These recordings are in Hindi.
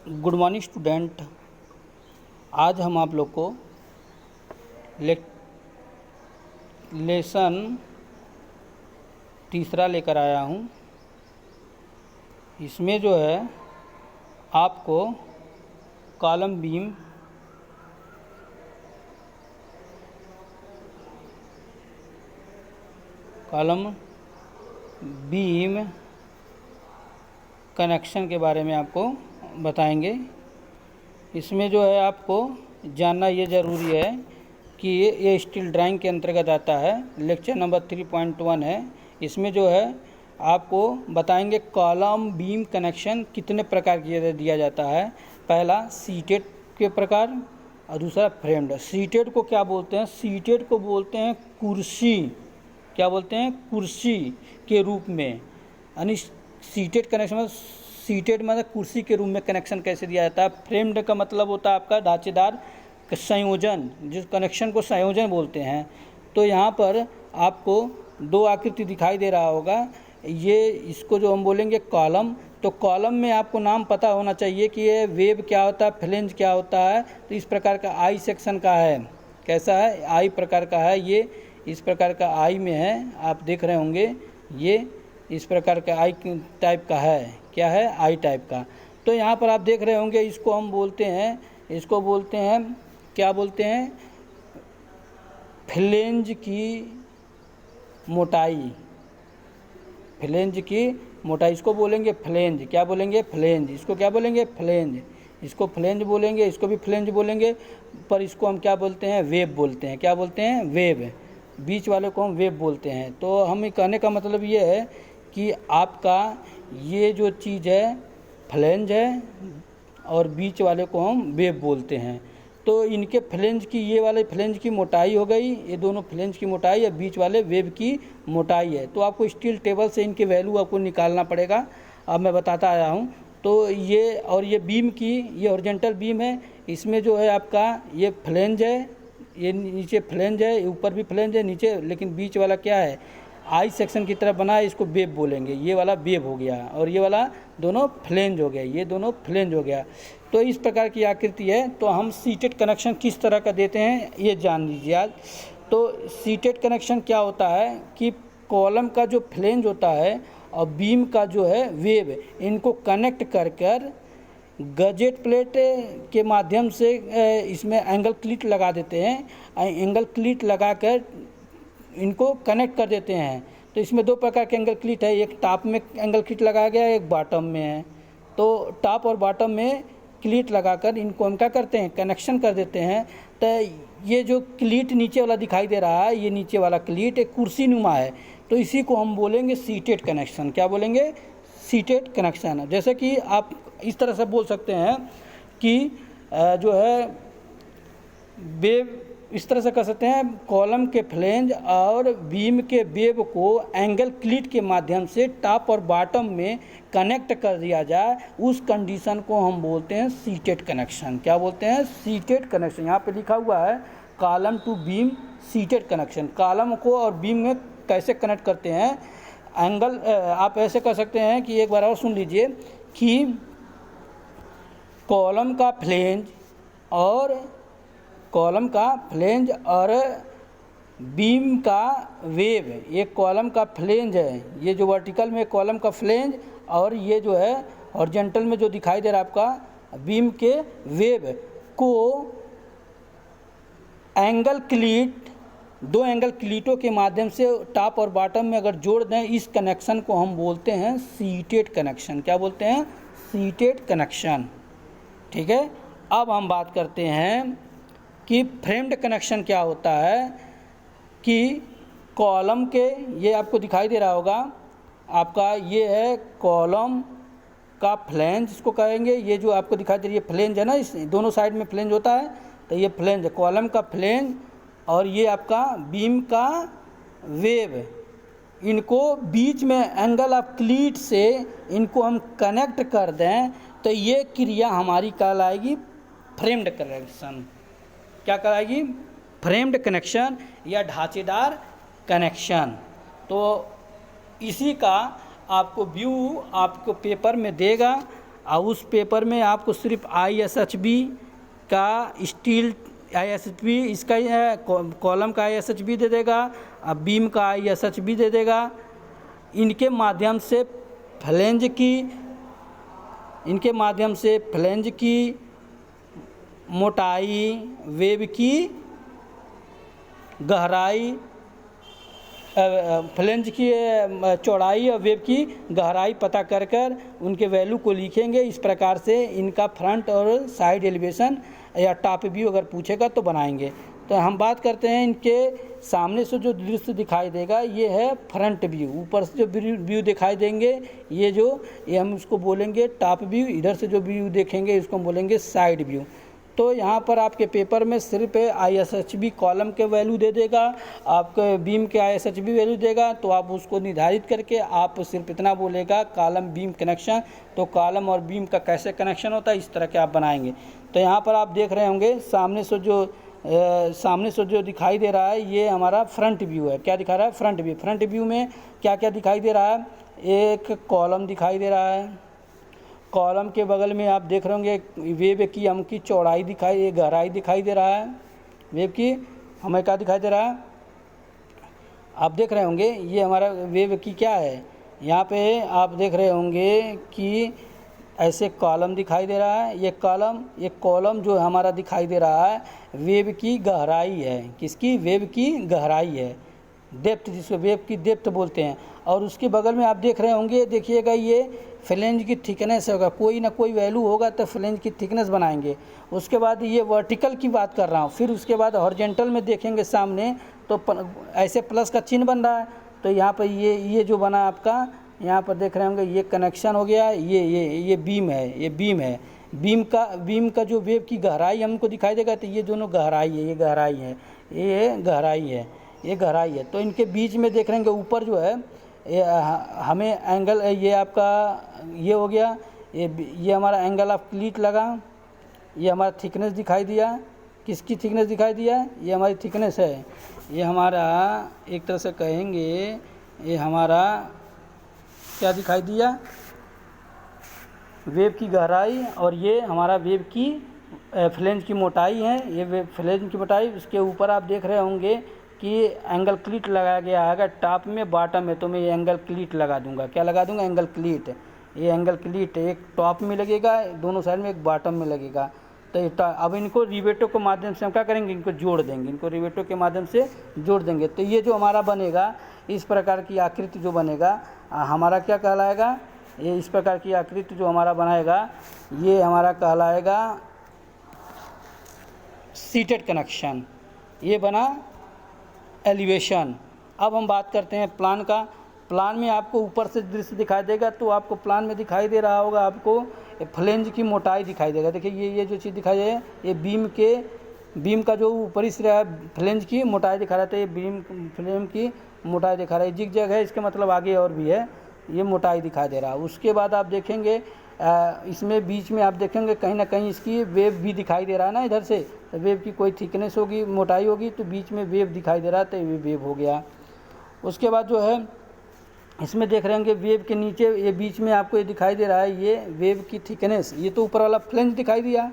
Good morning student. आज हम आप लोग को लेसन तीसरा लेकर आया हूँ। इसमें जो है आपको कॉलम बीम कनेक्शन के बारे में आपको बताएंगे। इसमें जो है आपको जानना ये ज़रूरी है कि ये स्टील ड्राइंग के अंतर्गत आता है। लेक्चर नंबर 3.1 है। इसमें जो है आपको बताएंगे कॉलम बीम कनेक्शन कितने प्रकार किया दिया जाता है। पहला सीटेड के प्रकार और दूसरा फ्रेम्ड। सीटेड को क्या बोलते हैं? सीटेड को बोलते हैं कुर्सी। क्या बोलते हैं? कुर्सी के रूप में। यानी सीटेड कनेक्शन में, सीटेड मतलब कुर्सी के रूप में कनेक्शन कैसे दिया जाता है। फ्रेम्ड का मतलब होता है आपका ढांचेदार संयोजन, जिस कनेक्शन को संयोजन बोलते हैं। तो यहाँ पर आपको दो आकृति दिखाई दे रहा होगा। ये इसको जो हम बोलेंगे कॉलम, तो कॉलम में आपको नाम पता होना चाहिए कि ये वेब क्या होता है, फ्लेंज क्या होता है। तो इस प्रकार का आई सेक्शन का है। कैसा है? आई प्रकार का है। ये इस प्रकार का आई में है, आप देख रहे होंगे। ये इस प्रकार का आई टाइप का है। क्या है? आई टाइप का। तो यहाँ पर आप देख रहे होंगे, इसको हम बोलते हैं, इसको बोलते हैं, क्या बोलते हैं? फ्लेंज की मोटाई। फ्लेंज की मोटाई, इसको बोलेंगे फ्लेंज। क्या बोलेंगे? फ्लेंज। इसको क्या बोलेंगे? फ्लेंज। इसको फ्लेंज बोलेंगे, इसको भी फ्लेंज बोलेंगे, पर इसको हम क्या बोलते हैं? वेब बोलते हैं। क्या बोलते हैं? वेब। बीच वाले को हम वेब बोलते हैं। तो हम कहने का मतलब ये है कि आपका ये जो चीज़ है फ्लेंज है और बीच वाले को हम वेब बोलते हैं। तो इनके फ्लेंज की, ये वाले फ्लेंज की मोटाई हो गई, ये दोनों फ्लेंज की मोटाई, या बीच वाले वेब की मोटाई है। तो आपको स्टील टेबल से इनके वैल्यू आपको निकालना पड़ेगा। अब मैं बताता आया हूँ। तो ये और ये बीम की, ये हॉरिजॉन्टल बीम है। इसमें जो है आपका ये फ्लेंज है, ये नीचे फ्लेंज है, ऊपर भी फ्लेंज है नीचे, लेकिन बीच वाला क्या है? आई सेक्शन की तरह बना है, इसको वेब बोलेंगे। ये वाला वेब हो गया और ये वाला दोनों फ्लेंज हो गया। ये दोनों फ्लेंज हो गया। तो इस प्रकार की आकृति है। तो हम सीटेड कनेक्शन किस तरह का देते हैं ये जान लीजिए आज। तो सीटेड कनेक्शन क्या होता है कि कॉलम का जो फ्लेंज होता है और बीम का जो है वेब, इनको कनेक्ट कर कर गजेट प्लेट के माध्यम से इसमें एंगल क्लीट लगा देते हैं। एंगल क्लीट लगाकर इनको कनेक्ट कर देते हैं। तो इसमें दो प्रकार के एंगल क्लीट है। एक टॉप में एंगल क्लीट लगाया गया है, एक बॉटम में है। तो टॉप और बॉटम में क्लीट लगाकर इनको हम क्या करते हैं? कनेक्शन कर देते हैं। तो ये जो क्लीट नीचे वाला दिखाई दे रहा है, ये नीचे वाला क्लीट एक कुर्सी नुमा है। तो इसी को हम बोलेंगे सीटेड कनेक्शन। क्या बोलेंगे? Seated connection. जैसे कि आप इस तरह से बोल सकते हैं कि जो है वेब, इस तरह से कर सकते हैं, कॉलम के फ्लेंज और बीम के वेब को एंगल क्लीट के माध्यम से टॉप और बॉटम में कनेक्ट कर दिया जाए, उस कंडीशन को हम बोलते हैं सीटेड कनेक्शन। क्या बोलते हैं? Seated connection. यहाँ पे लिखा हुआ है column to beam seated connection. Column को और बीम में कैसे कनेक्ट करते हैं? एंगल आप ऐसे कर सकते हैं कि एक बार और सुन लीजिए कि कॉलम का फ्लेंज और बीम का वेब, ये कॉलम का फ्लेंज है, ये जो वर्टिकल में कॉलम का फ्लेंज, और ये जो है हॉरिजॉन्टल में जो दिखाई दे रहा है आपका बीम के वेब को एंगल क्लीट, दो एंगल क्लीटों के माध्यम से टॉप और बॉटम में अगर जोड़ दें, इस कनेक्शन को हम बोलते हैं सीटेड कनेक्शन। क्या बोलते हैं? Seated connection. ठीक है। अब हम बात करते हैं कि फ्रेम्ड कनेक्शन क्या होता है। कि कॉलम के, ये आपको दिखाई दे रहा होगा, आपका ये है कॉलम का फ्लेंज, इसको कहेंगे। ये जो आपको दिखाई दे रही है फ्लेंज है ना, इस दोनों साइड में फ्लेंज होता है, तो ये फ्लेंज है, कॉलम का फ्लेंज, और ये आपका बीम का वेब। इनको बीच में एंगल ऑफ क्लीट से इनको हम कनेक्ट कर दें, तो ये क्रिया हमारी कहलाएगी फ्रेम्ड कनेक्शन। क्या कहलाएगी? फ्रेम्ड कनेक्शन या ढांचेदार कनेक्शन। तो इसी का आपको व्यू आपको पेपर में देगा। और उस पेपर में आपको सिर्फ ISHB का स्टील ISHB इसका कॉलम का ISHB दे देगा, अब बीम का ISHB दे देगा। इनके माध्यम से फ्लेंज की मोटाई, वेब की गहराई, फ्लेंज की चौड़ाई और वेब की गहराई पता कर उनके वैल्यू को लिखेंगे। इस प्रकार से इनका फ्रंट और साइड एलिवेशन या टॉप व्यू अगर पूछेगा तो बनाएंगे। तो हम बात करते हैं इनके सामने से जो दृश्य दिखाई देगा ये है फ्रंट व्यू। ऊपर से जो व्यू दिखाई देंगे ये हम उसको बोलेंगे टॉप व्यू। इधर से जो व्यू देखेंगे इसको हम बोलेंगे साइड व्यू। तो यहाँ पर आपके पेपर में सिर्फ ISHB कॉलम के वैल्यू दे देगा, आपके बीम के ISHB वैल्यू देगा। तो आप उसको निर्धारित करके आप सिर्फ इतना बोलेगा कॉलम बीम कनेक्शन। तो कॉलम और बीम का कैसे कनेक्शन होता है इस तरह के आप बनाएंगे। तो यहाँ पर आप देख रहे होंगे सामने से जो दिखाई दे रहा है ये हमारा फ्रंट व्यू है। क्या दिखा रहा है? Front view. फ्रंट व्यू में क्या क्या दिखाई दे रहा है? एक कॉलम दिखाई दे रहा है, कॉलम के बगल में आप देख रहे होंगे वेब की हमकी चौड़ाई गहराई दिखाई दे रहा है। वेब की हमें क्या दिखाई दे रहा है? आप देख रहे होंगे ये हमारा वेब की क्या है, यहाँ पे आप देख रहे होंगे कि ऐसे कॉलम दिखाई दे रहा है। ये कॉलम जो हमारा दिखाई दे रहा है वेब की गहराई है। किसकी? वेब की गहराई है, डेप्थ, जिसको वेब की डेप्थ बोलते हैं। और उसके बगल में आप देख रहे होंगे, देखिएगा ये फ्लेंज की थिकनेस होगा, कोई ना कोई वैल्यू होगा तो फ्लेंज की थिकनेस बनाएंगे। उसके बाद ये वर्टिकल की बात कर रहा हूँ। फिर उसके बाद हॉरिजॉन्टल में देखेंगे सामने तो ऐसे प्लस का चिन्ह बन रहा है। तो यहाँ पर ये जो बना आपका, यहाँ पर देख रहे होंगे ये कनेक्शन हो गया। ये बीम है, बीम का जो वेब की गहराई हमको दिखाई देगा तो ये दोनों गहराई है, ये गहराई है। तो इनके बीच में देख रहे होंगे ऊपर जो है हमें एंगल, ये आपका ये हो गया, ये हमारा एंगल ऑफ क्लीट लगा। ये हमारा थिकनेस दिखाई दिया। किसकी थिकनेस दिखाई दिया? ये हमारी थिकनेस है। ये हमारा एक तरह से कहेंगे ये हमारा क्या दिखाई दिया? वेब की गहराई। और ये हमारा वेब की फ्लेंज की मोटाई है। ये वेब फ्लेंज की मोटाई। उसके ऊपर आप देख रहे होंगे कि एंगल क्लीट लगाया गया है। अगर टॉप में बॉटम में तो मैं ये एंगल क्लीट लगा दूंगा। क्या लगा दूंगा? एंगल क्लीट। ये एंगल क्लीट एक टॉप में लगेगा, दोनों साइड में एक बॉटम में लगेगा। तो अब इनको रिवेटो के माध्यम से हम क्या करेंगे? इनको जोड़ देंगे, इनको रिवेटो के माध्यम से जोड़ देंगे। तो ये जो हमारा बनेगा, इस प्रकार की आकृति जो बनेगा हमारा क्या कहलाएगा? ये इस प्रकार की आकृति जो हमारा बनाएगा ये हमारा कहलाएगा सीटेड कनेक्शन। ये बना एलिवेशन। अब हम बात करते हैं प्लान का। प्लान में आपको ऊपर से दृश्य दिखाई देगा तो आपको प्लान में दिखाई दे रहा होगा, आपको फ्लेंज की मोटाई दिखाई देगा। देखिए ये जो चीज़ दिखाई दे, ये बीम का जो ऊपरी सिरा है फ्लेंज की मोटाई दिखा रहा था। ये फ्लेम की मोटाई दिखा रहा है। जिग जग है, इसके मतलब आगे और भी है, ये मोटाई दिखाई दे रहा है। उसके बाद आप देखेंगे इसमें बीच में आप देखेंगे कहीं ना कहीं इसकी वेब भी दिखाई दे रहा है ना। इधर से तो वेब की कोई थिकनेस होगी, मोटाई होगी, तो बीच में वेब दिखाई दे रहा है तो ये वेब हो गया। उसके बाद जो है इसमें देख रहे होंगे वेब के नीचे ये बीच में आपको ये दिखाई दे रहा है ये वेब की थिकनेस। ये तो ऊपर वाला फ्लेंज दिखाई दिया,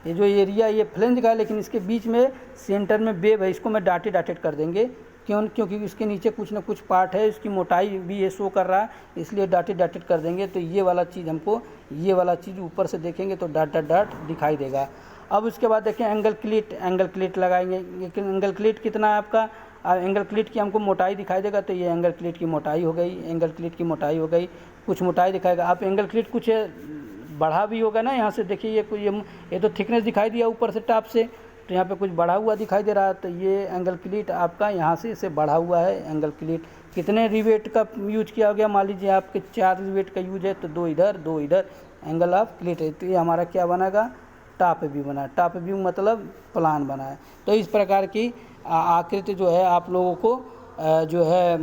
ये जो एरिया ये फ्लेंज दिखाया, लेकिन इसके बीच में सेंटर में वेब है। इसको मैं डॉटेड कर देंगे क्योंकि इसके नीचे कुछ ना कुछ पार्ट है, इसकी मोटाई भी ये शो कर रहा है, इसलिए डॉटेड कर देंगे। तो ये वाला चीज़ हमको, ये वाला चीज़ ऊपर से देखेंगे तो डॉट दिखाई देगा। अब उसके बाद देखें एंगल क्लीट लगाएंगे। लेकिन एंगल क्लीट कितना है आपका? एंगल क्लीट की हमको मोटाई दिखाई देगा तो ये एंगल क्लीट की मोटाई हो गई। एंगल क्लीट की मोटाई हो गई, कुछ मोटाई दिखाएगा। आप एंगल क्लीट कुछ बढ़ा भी होगा ना, यहाँ से देखिए ये तो थिकनेस दिखाई दिया ऊपर से टॉप से, तो यहाँ पे कुछ बढ़ा हुआ दिखाई दे रहा है। तो ये एंगल क्लीट आपका यहाँ से इसे बढ़ा हुआ है। एंगल क्लीट कितने रिवेट का यूज किया गया? मान लीजिए आपके 4 रिवेट का यूज है तो 2 इधर 2 इधर, एंगल ऑफ क्लीट है। तो ये हमारा क्या बनेगा? टॉप व्यू बना। टॉप व्यू मतलब प्लान बना है। तो इस प्रकार की आकृति जो है आप लोगों को जो है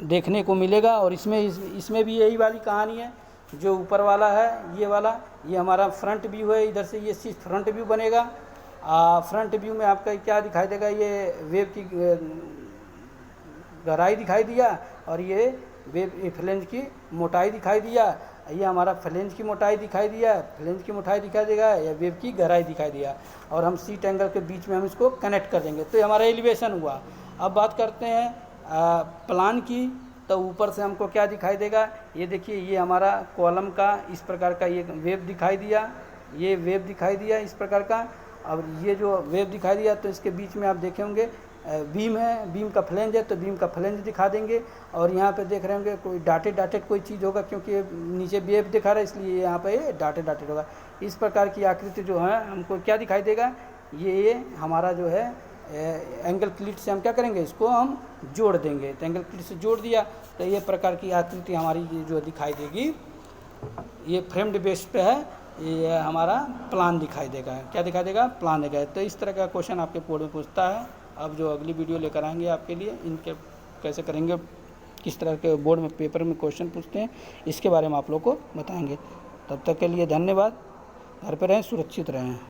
देखने को मिलेगा। और इसमें भी यही वाली कहानी है। जो ऊपर वाला है ये वाला, ये हमारा फ्रंट व्यू है। इधर से ये चीज़ फ्रंट व्यू बनेगा। फ्रंट व्यू में आपका क्या दिखाई देगा? ये वेब की गहराई दिखाई दिया और ये वेब फ्लेंज की मोटाई दिखाई दिया, ये हमारा फ्लेंज की मोटाई दिखाई दिया, फ्लेंज की मोटाई दिखाई देगा या वेब की गहराई दिखाई दिया, और हम सीट एंगल के बीच में हम इसको कनेक्ट कर देंगे। तो ये हमारा एलिवेशन हुआ। अब बात करते हैं प्लान की। तो ऊपर से हमको क्या दिखाई देगा, ये देखिए ये हमारा कॉलम का इस प्रकार का ये वेब दिखाई दिया, ये वेब दिखाई दिया इस प्रकार का। अब ये जो वेब दिखाई दिया तो इसके बीच में आप देखे होंगे बीम है, बीम का फ्लेंज है तो बीम का फ्लेंज दिखा देंगे। और यहाँ पे देख रहे होंगे कोई डाटेड कोई चीज़ होगा, क्योंकि नीचे वेब दिखा रहा है इसलिए यहाँ पे डाटेड होगा। इस प्रकार की आकृति जो है हमको क्या दिखाई देगा, ये हमारा जो है एंगल क्लिट से हम क्या करेंगे, इसको हम जोड़ देंगे। तो एंगल क्लिट से जोड़ दिया तो ये प्रकार की आकृति हमारी ये जो दिखाई देगी, ये फ्रेम्ड बेस पे है, ये हमारा प्लान दिखाई देगा। क्या दिखाई देगा, प्लान देगा। तो इस तरह का क्वेश्चन आपके बोर्ड में पूछता है। अब जो अगली वीडियो लेकर आएंगे आपके लिए, इनके कैसे करेंगे, किस तरह के बोर्ड में पेपर में क्वेश्चन पूछते हैं, इसके बारे में आप लोग को बताएंगे। तब तक के लिए धन्यवाद। घर पर रहें, सुरक्षित रहें।